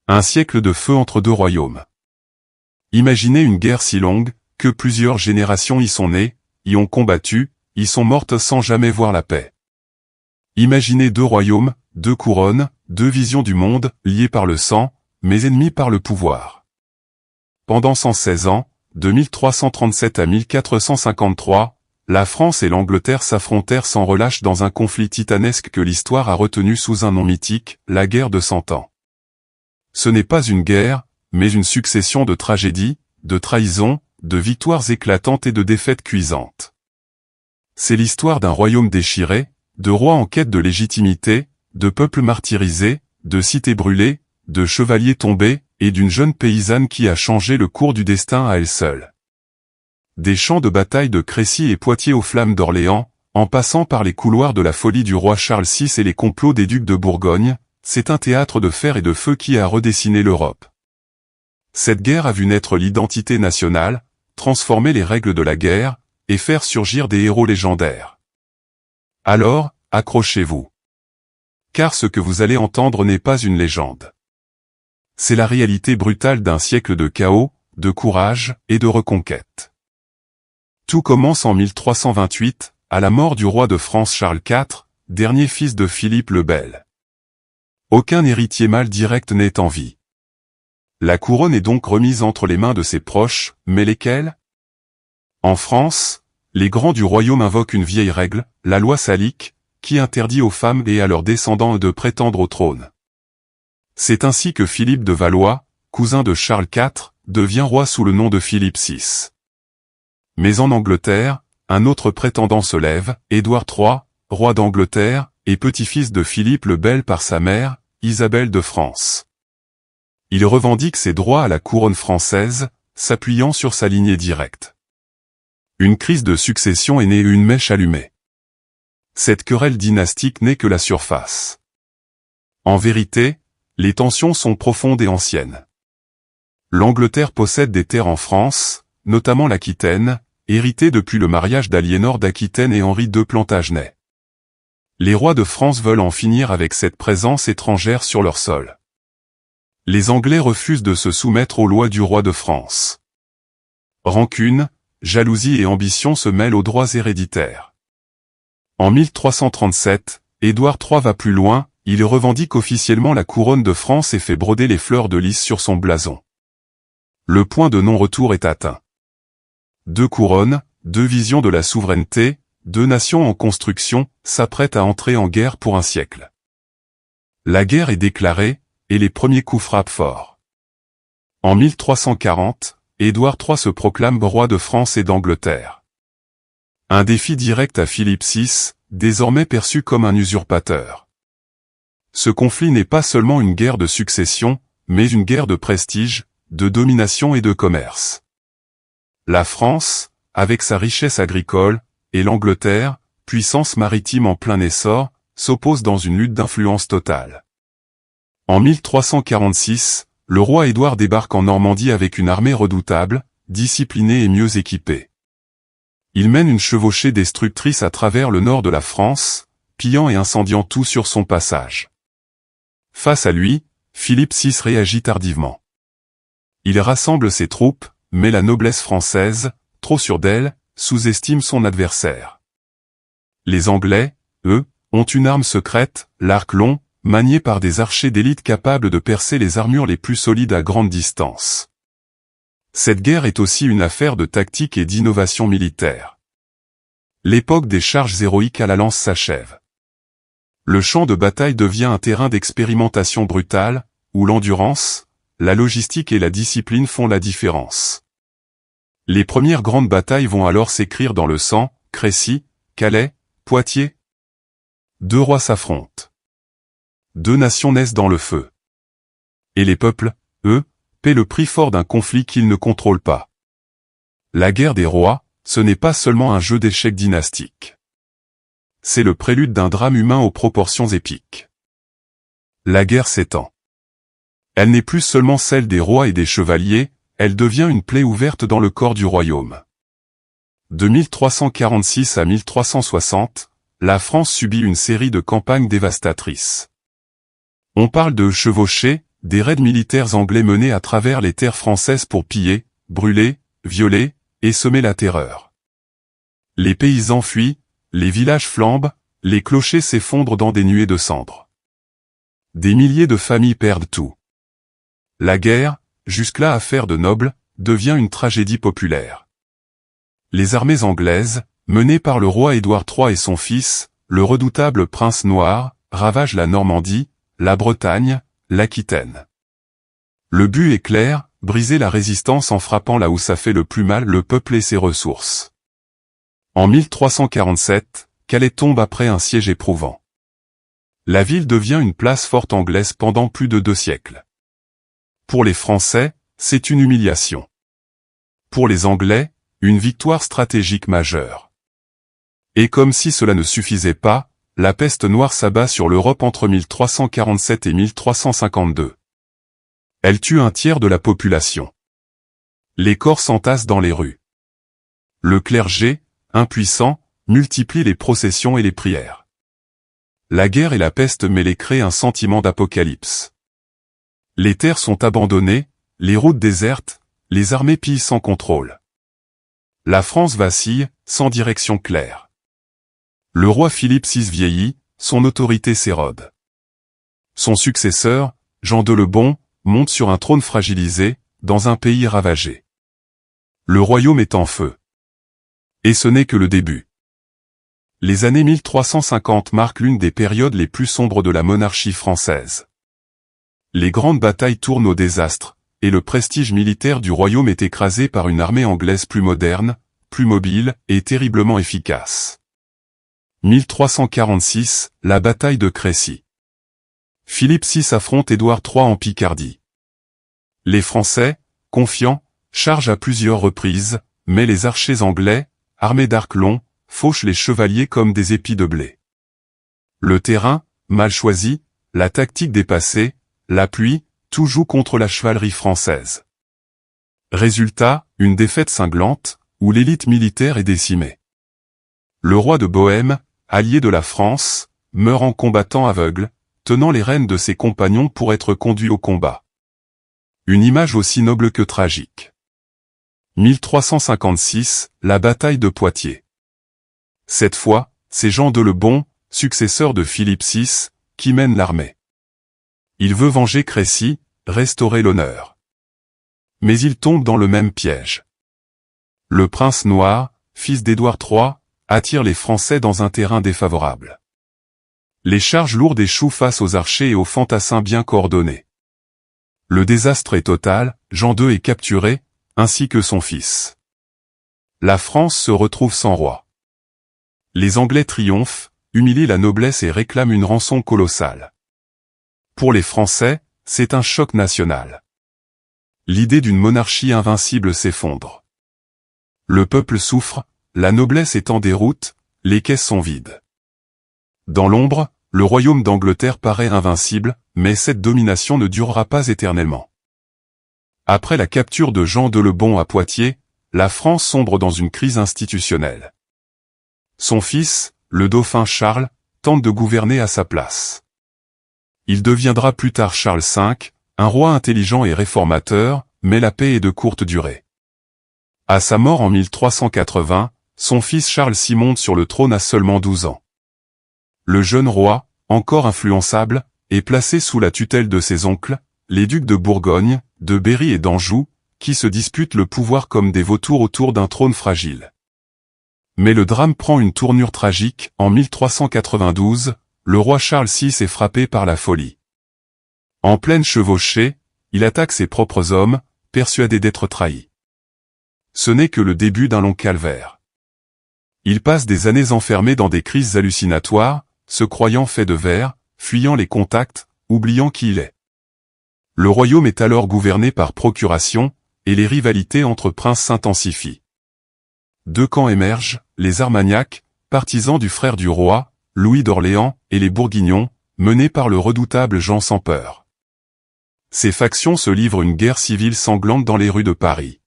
Un siècle de feu entre deux royaumes. Imaginez une guerre si longue, que plusieurs générations y sont nées, y ont combattu, y sont mortes sans jamais voir la paix. Imaginez deux royaumes, deux couronnes, deux visions du monde, liées par le sang, mais ennemis par le pouvoir. Pendant 116 ans, de 1337 à 1453, la France et l'Angleterre s'affrontèrent sans relâche dans un conflit titanesque que l'histoire a retenu sous un nom mythique, la guerre de 100 ans. Ce n'est pas une guerre, mais une succession de tragédies, de trahisons, de victoires éclatantes et de défaites cuisantes. C'est l'histoire d'un royaume déchiré, de rois en quête de légitimité, de peuples martyrisés, de cités brûlées, de chevaliers tombés, et d'une jeune paysanne qui a changé le cours du destin à elle seule. Des champs de bataille de Crécy et Poitiers aux flammes d'Orléans, en passant par les couloirs de la folie du roi Charles VI et les complots des ducs de Bourgogne, c'est un théâtre de fer et de feu qui a redessiné l'Europe. Cette guerre a vu naître l'identité nationale, transformer les règles de la guerre, et faire surgir des héros légendaires. Alors, accrochez-vous. Car ce que vous allez entendre n'est pas une légende. C'est la réalité brutale d'un siècle de chaos, de courage et de reconquête. Tout commence en 1328, à la mort du roi de France Charles IV, dernier fils de Philippe le Bel. Aucun héritier mâle direct n'est en vie. La couronne est donc remise entre les mains de ses proches, mais lesquels? En France, les grands du royaume invoquent une vieille règle, la loi salique, qui interdit aux femmes et à leurs descendants de prétendre au trône. C'est ainsi que Philippe de Valois, cousin de Charles IV, devient roi sous le nom de Philippe VI. Mais en Angleterre, un autre prétendant se lève, Édouard III, roi d'Angleterre, et petit-fils de Philippe le Bel par sa mère, Isabelle de France. Il revendique ses droits à la couronne française, s'appuyant sur sa lignée directe. Une crise de succession est née et une mèche allumée. Cette querelle dynastique n'est que la surface. En vérité, les tensions sont profondes et anciennes. L'Angleterre possède des terres en France, notamment l'Aquitaine, héritée depuis le mariage d'Aliénor d'Aquitaine et Henri II Plantagenet. Les rois de France veulent en finir avec cette présence étrangère sur leur sol. Les Anglais refusent de se soumettre aux lois du roi de France. Rancune, jalousie et ambition se mêlent aux droits héréditaires. En 1337, Édouard III va plus loin, il revendique officiellement la couronne de France et fait broder les fleurs de lys sur son blason. Le point de non-retour est atteint. Deux couronnes, deux visions de la souveraineté, deux nations en construction, s'apprêtent à entrer en guerre pour un siècle. La guerre est déclarée, et les premiers coups frappent fort. En 1340, Édouard III se proclame roi de France et d'Angleterre. Un défi direct à Philippe VI, désormais perçu comme un usurpateur. Ce conflit n'est pas seulement une guerre de succession, mais une guerre de prestige, de domination et de commerce. La France, avec sa richesse agricole, et l'Angleterre, puissance maritime en plein essor, s'opposent dans une lutte d'influence totale. En 1346, le roi Édouard débarque en Normandie avec une armée redoutable, disciplinée et mieux équipée. Il mène une chevauchée destructrice à travers le nord de la France, pillant et incendiant tout sur son passage. Face à lui, Philippe VI réagit tardivement. Il rassemble ses troupes, mais la noblesse française, trop sûre d'elle, sous-estime son adversaire. Les Anglais, eux, ont une arme secrète, l'arc long, manié par des archers d'élite capables de percer les armures les plus solides à grande distance. Cette guerre est aussi une affaire de tactique et d'innovation militaire. L'époque des charges héroïques à la lance s'achève. Le champ de bataille devient un terrain d'expérimentation brutale, où l'endurance, la logistique et la discipline font la différence. Les premières grandes batailles vont alors s'écrire dans le sang, Crécy, Calais, Poitiers. Deux rois s'affrontent. Deux nations naissent dans le feu. Et les peuples, eux, paient le prix fort d'un conflit qu'ils ne contrôlent pas. La guerre des rois, ce n'est pas seulement un jeu d'échecs dynastique. C'est le prélude d'un drame humain aux proportions épiques. La guerre s'étend. Elle n'est plus seulement celle des rois et des chevaliers, elle devient une plaie ouverte dans le corps du royaume. De 1346 à 1360, la France subit une série de campagnes dévastatrices. On parle de chevauchées, des raids militaires anglais menés à travers les terres françaises pour piller, brûler, violer, et semer la terreur. Les paysans fuient, les villages flambent, les clochers s'effondrent dans des nuées de cendres. Des milliers de familles perdent tout. La guerre, jusque-là affaire de nobles, devient une tragédie populaire. Les armées anglaises, menées par le roi Édouard III et son fils, le redoutable prince noir, ravagent la Normandie, la Bretagne, l'Aquitaine. Le but est clair, briser la résistance en frappant là où ça fait le plus mal le peuple et ses ressources. En 1347, Calais tombe après un siège éprouvant. La ville devient une place forte anglaise pendant plus de 2 siècles. Pour les Français, c'est une humiliation. Pour les Anglais, une victoire stratégique majeure. Et comme si cela ne suffisait pas, la peste noire s'abat sur l'Europe entre 1347 et 1352. Elle tue un tiers de la population. Les corps s'entassent dans les rues. Le clergé, impuissant, multiplie les processions et les prières. La guerre et la peste mêlées créent un sentiment d'apocalypse. Les terres sont abandonnées, les routes désertes, les armées pillent sans contrôle. La France vacille, sans direction claire. Le roi Philippe VI vieillit, son autorité s'érode. Son successeur, Jean de Le Bon, monte sur un trône fragilisé, dans un pays ravagé. Le royaume est en feu. Et ce n'est que le début. Les années 1350 marquent l'une des périodes les plus sombres de la monarchie française. Les grandes batailles tournent au désastre, et le prestige militaire du royaume est écrasé par une armée anglaise plus moderne, plus mobile et terriblement efficace. 1346, la bataille de Crécy. Philippe VI affronte Édouard III en Picardie. Les Français, confiants, chargent à plusieurs reprises, mais les archers anglais, armés d'arcs longs, fauchent les chevaliers comme des épis de blé. Le terrain, mal choisi, la tactique dépassée, la pluie, tout joue contre la chevalerie française. Résultat, une défaite cinglante, où l'élite militaire est décimée. Le roi de Bohême, allié de la France, meurt en combattant aveugle, tenant les rênes de ses compagnons pour être conduit au combat. Une image aussi noble que tragique. 1356, la bataille de Poitiers. Cette fois, c'est Jean de Le Bon, successeur de Philippe VI, qui mène l'armée. Il veut venger Crécy, restaurer l'honneur. Mais il tombe dans le même piège. Le prince noir, fils d'Édouard III, attire les Français dans un terrain défavorable. Les charges lourdes échouent face aux archers et aux fantassins bien coordonnés. Le désastre est total, Jean II est capturé, ainsi que son fils. La France se retrouve sans roi. Les Anglais triomphent, humilient la noblesse et réclament une rançon colossale. Pour les Français, c'est un choc national. L'idée d'une monarchie invincible s'effondre. Le peuple souffre, la noblesse est en déroute, les caisses sont vides. Dans l'ombre, le royaume d'Angleterre paraît invincible, mais cette domination ne durera pas éternellement. Après la capture de Jean de Le Bon à Poitiers, la France sombre dans une crise institutionnelle. Son fils, le dauphin Charles, tente de gouverner à sa place. Il deviendra plus tard Charles V, un roi intelligent et réformateur, mais la paix est de courte durée. À sa mort en 1380, son fils Charles VI monte sur le trône à seulement 12 ans. Le jeune roi, encore influençable, est placé sous la tutelle de ses oncles, les ducs de Bourgogne, de Berry et d'Anjou, qui se disputent le pouvoir comme des vautours autour d'un trône fragile. Mais le drame prend une tournure tragique. En 1392, le roi Charles VI est frappé par la folie. En pleine chevauchée, il attaque ses propres hommes, persuadé d'être trahi. Ce n'est que le début d'un long calvaire. Il passe des années enfermé dans des crises hallucinatoires, se croyant fait de verre, fuyant les contacts, oubliant qui il est. Le royaume est alors gouverné par procuration, et les rivalités entre princes s'intensifient. 2 camps émergent, les Armagnacs, partisans du frère du roi, Louis d'Orléans, et les Bourguignons, menés par le redoutable Jean sans peur. Ces factions se livrent une guerre civile sanglante dans les rues de Paris.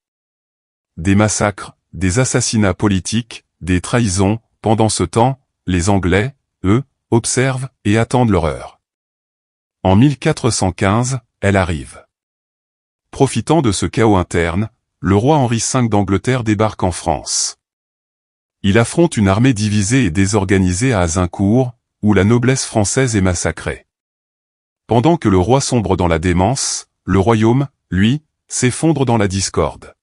Des massacres, des assassinats politiques, des trahisons. Pendant ce temps, les Anglais, eux, observent et attendent l'horreur. En 1415, elle arrive. Profitant de ce chaos interne, le roi Henri V d'Angleterre débarque en France. Il affronte une armée divisée et désorganisée à Azincourt, où la noblesse française est massacrée. Pendant que le roi sombre dans la démence, le royaume, lui, s'effondre dans la discorde.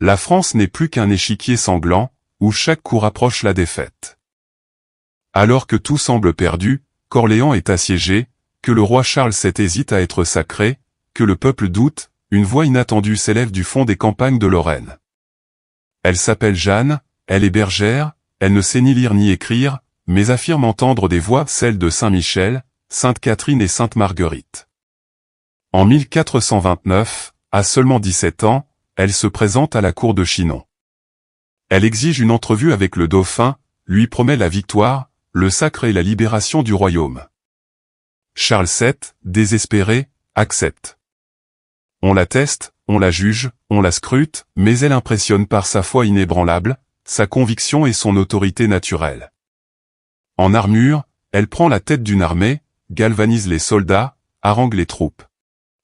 La France n'est plus qu'un échiquier sanglant, où chaque coup rapproche la défaite. Alors que tout semble perdu, qu'Orléans est assiégé, que le roi Charles VII hésite à être sacré, que le peuple doute, une voix inattendue s'élève du fond des campagnes de Lorraine. Elle s'appelle Jeanne, elle est bergère, elle ne sait ni lire ni écrire, mais affirme entendre des voix, celles de Saint Michel, Sainte Catherine et Sainte Marguerite. En 1429, à seulement 17 ans, elle se présente à la cour de Chinon. Elle exige une entrevue avec le dauphin, lui promet la victoire, le sacre et la libération du royaume. Charles VII, désespéré, accepte. On la teste, on la juge, on la scrute, mais elle impressionne par sa foi inébranlable, sa conviction et son autorité naturelle. En armure, elle prend la tête d'une armée, galvanise les soldats, harangue les troupes.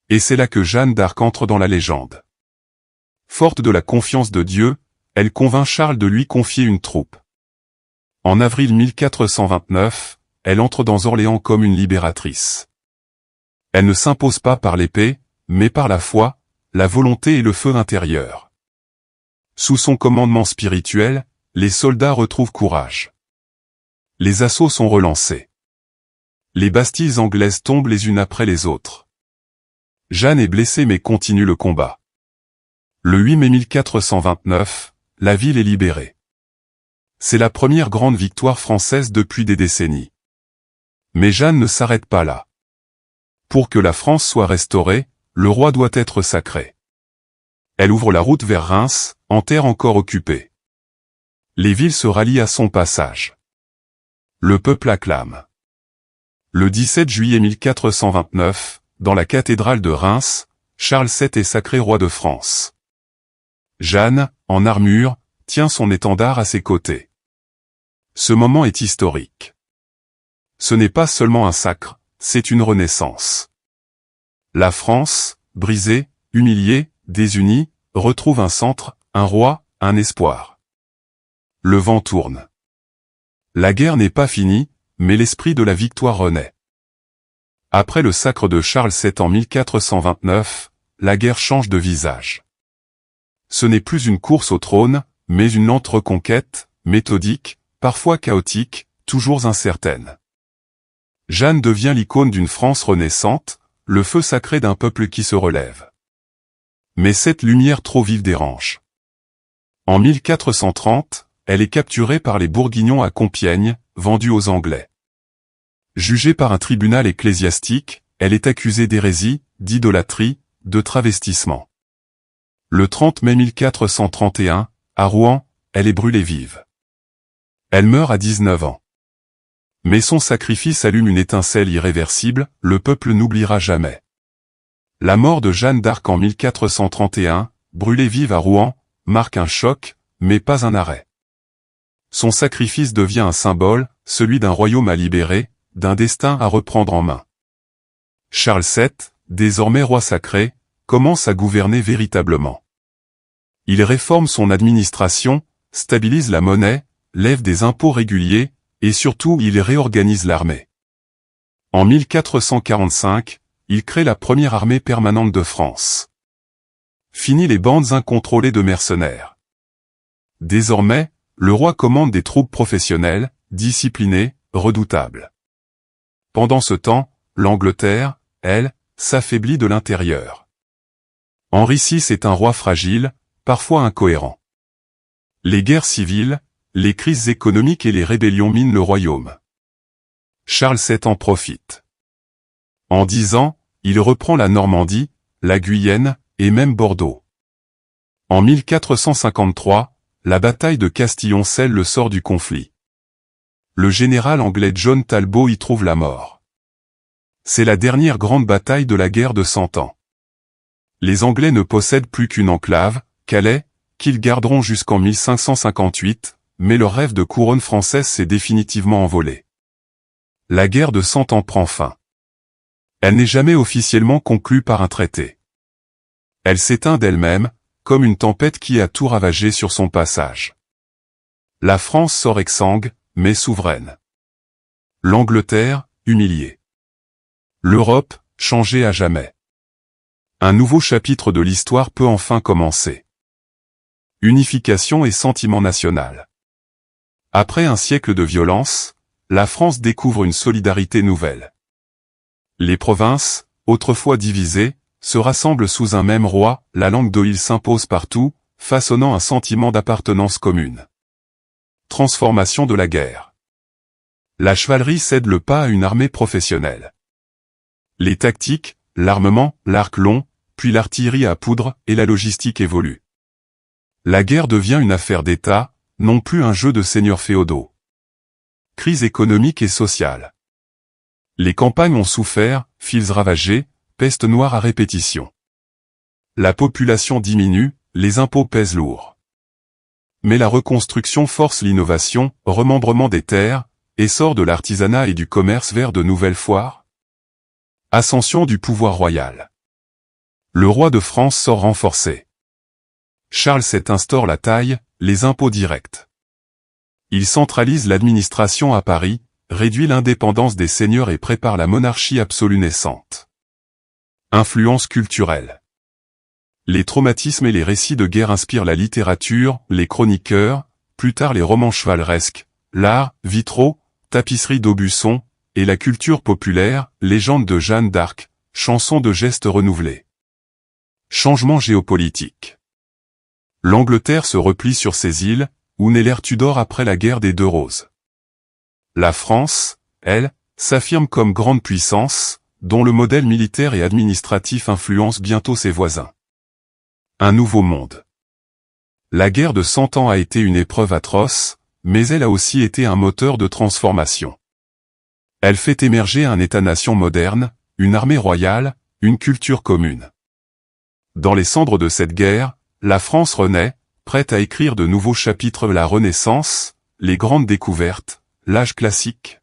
Et c'est là que Jeanne d'Arc entre dans la légende. Forte de la confiance de Dieu, elle convainc Charles de lui confier une troupe. En avril 1429, elle entre dans Orléans comme une libératrice. Elle ne s'impose pas par l'épée, mais par la foi, la volonté et le feu intérieur. Sous son commandement spirituel, les soldats retrouvent courage. Les assauts sont relancés. Les bastilles anglaises tombent les unes après les autres. Jeanne est blessée mais continue le combat. Le 8 mai 1429, la ville est libérée. C'est la première grande victoire française depuis des décennies. Mais Jeanne ne s'arrête pas là. Pour que la France soit restaurée, le roi doit être sacré. Elle ouvre la route vers Reims, en terre encore occupée. Les villes se rallient à son passage. Le peuple acclame. Le 17 juillet 1429, dans la cathédrale de Reims, Charles VII est sacré roi de France. Jeanne, en armure, tient son étendard à ses côtés. Ce moment est historique. Ce n'est pas seulement un sacre, c'est une renaissance. La France, brisée, humiliée, désunie, retrouve un centre, un roi, un espoir. Le vent tourne. La guerre n'est pas finie, mais l'esprit de la victoire renaît. Après le sacre de Charles VII en 1429, la guerre change de visage. Ce n'est plus une course au trône, mais une lente reconquête, méthodique, parfois chaotique, toujours incertaine. Jeanne devient l'icône d'une France renaissante, le feu sacré d'un peuple qui se relève. Mais cette lumière trop vive dérange. En 1430, elle est capturée par les Bourguignons à Compiègne, vendue aux Anglais. Jugée par un tribunal ecclésiastique, elle est accusée d'hérésie, d'idolâtrie, de travestissement. Le 30 mai 1431, à Rouen, elle est brûlée vive. Elle meurt à 19 ans. Mais son sacrifice allume une étincelle irréversible, le peuple n'oubliera jamais. La mort de Jeanne d'Arc en 1431, brûlée vive à Rouen, marque un choc, mais pas un arrêt. Son sacrifice devient un symbole, celui d'un royaume à libérer, d'un destin à reprendre en main. Charles VII, désormais roi sacré, commence à gouverner véritablement. Il réforme son administration, stabilise la monnaie, lève des impôts réguliers, et surtout il réorganise l'armée. En 1445, il crée la première armée permanente de France. Fini les bandes incontrôlées de mercenaires. Désormais, le roi commande des troupes professionnelles, disciplinées, redoutables. Pendant ce temps, l'Angleterre, elle, s'affaiblit de l'intérieur. Henri VI est un roi fragile, parfois incohérent. Les guerres civiles, les crises économiques et les rébellions minent le royaume. Charles VII en profite. En 10 ans, il reprend la Normandie, la Guyenne, et même Bordeaux. En 1453, la bataille de Castillon scelle le sort du conflit. Le général anglais John Talbot y trouve la mort. C'est la dernière grande bataille de la guerre de 100 ans. Les Anglais ne possèdent plus qu'une enclave, Calais, qu'ils garderont jusqu'en 1558, mais leur rêve de couronne française s'est définitivement envolé. La guerre de 100 ans prend fin. Elle n'est jamais officiellement conclue par un traité. Elle s'éteint d'elle-même, comme une tempête qui a tout ravagé sur son passage. La France sort exsangue, mais souveraine. L'Angleterre, humiliée. L'Europe, changée à jamais. Un nouveau chapitre de l'histoire peut enfin commencer. Unification et sentiment national. Après un siècle de violence, la France découvre une solidarité nouvelle. Les provinces, autrefois divisées, se rassemblent sous un même roi, la langue d'Oïl s'impose partout, façonnant un sentiment d'appartenance commune. Transformation de la guerre. La chevalerie cède le pas à une armée professionnelle. Les tactiques, l'armement, l'arc long, puis l'artillerie à poudre et la logistique évoluent. La guerre devient une affaire d'État, non plus un jeu de seigneurs féodaux. Crise économique et sociale. Les campagnes ont souffert, files ravagées, peste noire à répétition. La population diminue, les impôts pèsent lourd. Mais la reconstruction force l'innovation, remembrement des terres, essor de l'artisanat et du commerce vers de nouvelles foires. Ascension du pouvoir royal. Le roi de France sort renforcé. Charles VII instaure la taille, les impôts directs. Il centralise l'administration à Paris, réduit l'indépendance des seigneurs et prépare la monarchie absolue naissante. Influence culturelle. Les traumatismes et les récits de guerre inspirent la littérature, les chroniqueurs, plus tard les romans chevaleresques, l'art, vitraux, tapisseries d'Aubusson, et la culture populaire, légendes de Jeanne d'Arc, chansons de gestes renouvelés. Changement géopolitique. L'Angleterre se replie sur ses îles, où naît l'ère Tudor après la guerre des Deux Roses. La France, elle, s'affirme comme grande puissance, dont le modèle militaire et administratif influence bientôt ses voisins. Un nouveau monde. La guerre de 100 ans a été une épreuve atroce, mais elle a aussi été un moteur de transformation. Elle fait émerger un État-nation moderne, une armée royale, une culture commune. Dans les cendres de cette guerre, la France renaît, prête à écrire de nouveaux chapitres, la Renaissance, les grandes découvertes, l'âge classique.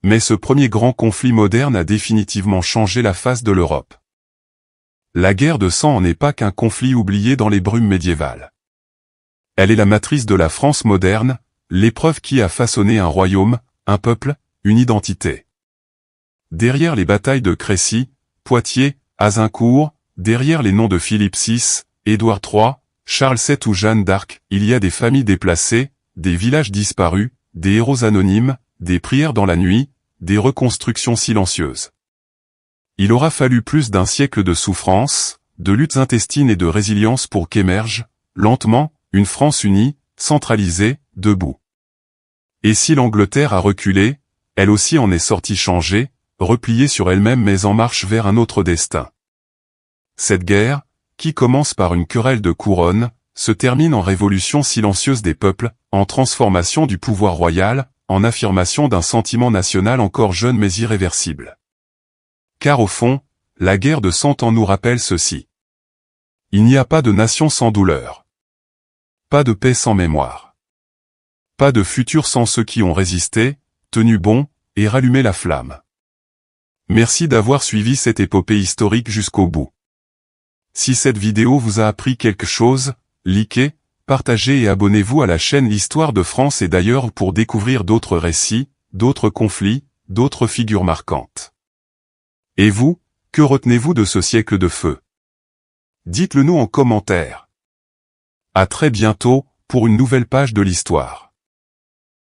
Mais ce premier grand conflit moderne a définitivement changé la face de l'Europe. La guerre de 100 ans n'est pas qu'un conflit oublié dans les brumes médiévales. Elle est la matrice de la France moderne, l'épreuve qui a façonné un royaume, un peuple, une identité. Derrière les batailles de Crécy, Poitiers, Azincourt, derrière les noms de Philippe VI, Édouard III, Charles VII ou Jeanne d'Arc, il y a des familles déplacées, des villages disparus, des héros anonymes, des prières dans la nuit, des reconstructions silencieuses. Il aura fallu plus d'un siècle de souffrance, de luttes intestines et de résilience pour qu'émerge, lentement, une France unie, centralisée, debout. Et si l'Angleterre a reculé, elle aussi en est sortie changée, repliée sur elle-même mais en marche vers un autre destin. Cette guerre, qui commence par une querelle de couronne, se termine en révolution silencieuse des peuples, en transformation du pouvoir royal, en affirmation d'un sentiment national encore jeune mais irréversible. Car au fond, la guerre de 100 ans nous rappelle ceci. Il n'y a pas de nation sans douleur. Pas de paix sans mémoire. Pas de futur sans ceux qui ont résisté, tenu bon, et rallumé la flamme. Merci d'avoir suivi cette épopée historique jusqu'au bout. Si cette vidéo vous a appris quelque chose, likez, partagez et abonnez-vous à la chaîne L'Histoire de France et d'ailleurs pour découvrir d'autres récits, d'autres conflits, d'autres figures marquantes. Et vous, que retenez-vous de ce siècle de feu? Dites-le nous en commentaire. À très bientôt, pour une nouvelle page de l'histoire.